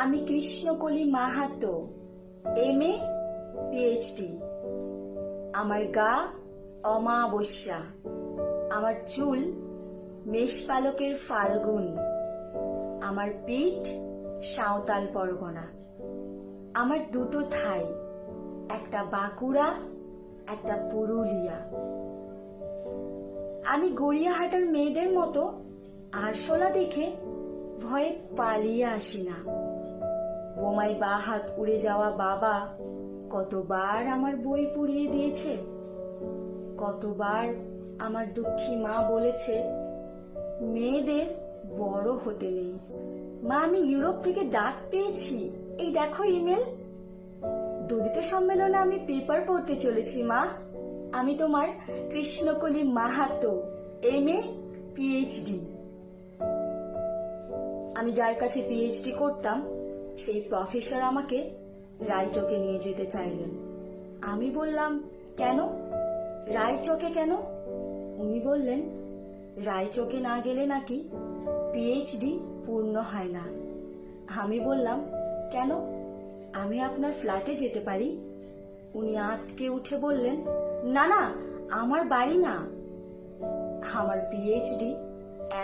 আমি Krishnakoli Mahato, MA PhD। আমার গা অমাবস্যা, আমার চুল মেষপালকের ফাল্গুন, আমার পিঠ সাঁওতাল পরগনা। আমার দুটো থাই, একটা বাঁকুড়া, একটা পুরুলিয়া। আমি গড়িয়াহাটার মেয়েদের মতো আরশোলা দেখে ভয়ে পালিয়ে আসি না। বোমায় বা হাত উড়ে যাওয়া বাবা কতবার আমার বই পুড়িয়ে দিয়েছে, কতবার আমার দুঃখী মা বলেছে মেয়েদের বড় হতে নেই। মা, আমি ইউরোপ থেকে ডাক পেয়েছি, এই দেখো ইমেল। দলিত সম্মেলনে আমি পেপার পড়তে চলেছি মা। আমি তোমার কৃষ্ণকলি মাহাতো, MA PhD। আমি যার কাছে PhD করতাম সেই প্রফেসর আমাকে রায়চকে নিয়ে যেতে চাইলেন। আমি বললাম, কেন? রায়চকে কেন? উনি বললেন, রায়চকে না গেলে নাকি PhD পূর্ণ হয় না। আমি বললাম, কেন? আমি আপনার ফ্ল্যাটে যেতে পারি। উনি আঁতকে উঠে বললেন, না না, আমার বাড়ি না। আমার PhD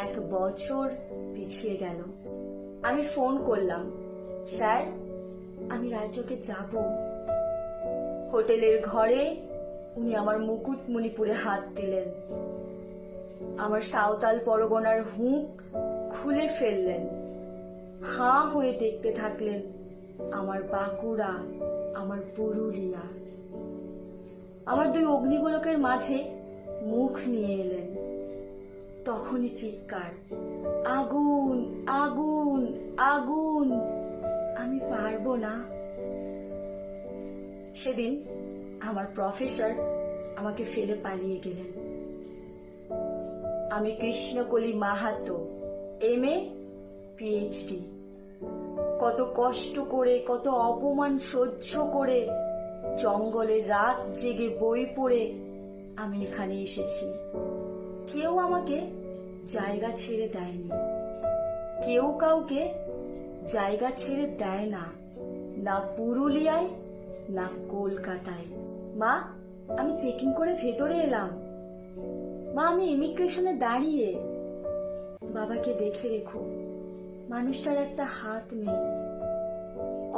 1 বছর পিছিয়ে গেল। আমি ফোন করলাম, স্যার আমি রায়চকে যাব। হোটেলের ঘরে উনি আমার মুকুটমণিপুরে হাত দিলেন, আমার সাঁওতাল পরগনার হুঁক খুলে ফেললেন। হাঁ হয়ে দেখতে থাকলেন আমার বাঁকুড়া, আমার পুরুলিয়া। আমার 2 অগ্নিগোলকের মাঝে মুখ নিয়ে এলেন। তখনই চিৎকার, আগুন আগুন আগুন! আমি পারবো না। সেদিন আমার প্রফেসর আমাকে ফেলে পালিয়ে গেলেন। আমি কৃষ্ণকলি মাহাতো, MA PhD। কত কষ্ট করে, কত অপমান সহ্য করে, জঙ্গলে রাত জেগে বই পড়ে আমি এখানে এসেছি। কেউ আমাকে জায়গা ছেড়ে দেয়নি, কেউ কাউকে জায়গা ছেড়ে দেয় না, না পুরুলিয়ায় না কলকাতায়। মা, আমি চেকিং করে ভেতরে এলাম। মা, আমি ইমিগ্রেশনে দাঁড়িয়ে। বাবাকে দেখে রেখো, মানুষটার একটা হাত নেই।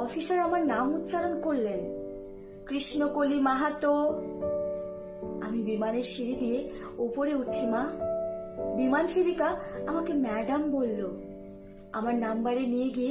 অফিসার আমার নাম উচ্চারণ করলেন, কৃষ্ণকলি মাহাতো। আমি বিমানের সিঁড়ি দিয়ে উপরে উঠছি মা। বিমান সেবিকা আমাকে ম্যাডাম বলল। আমার নাম্বারে নিয়ে গিয়ে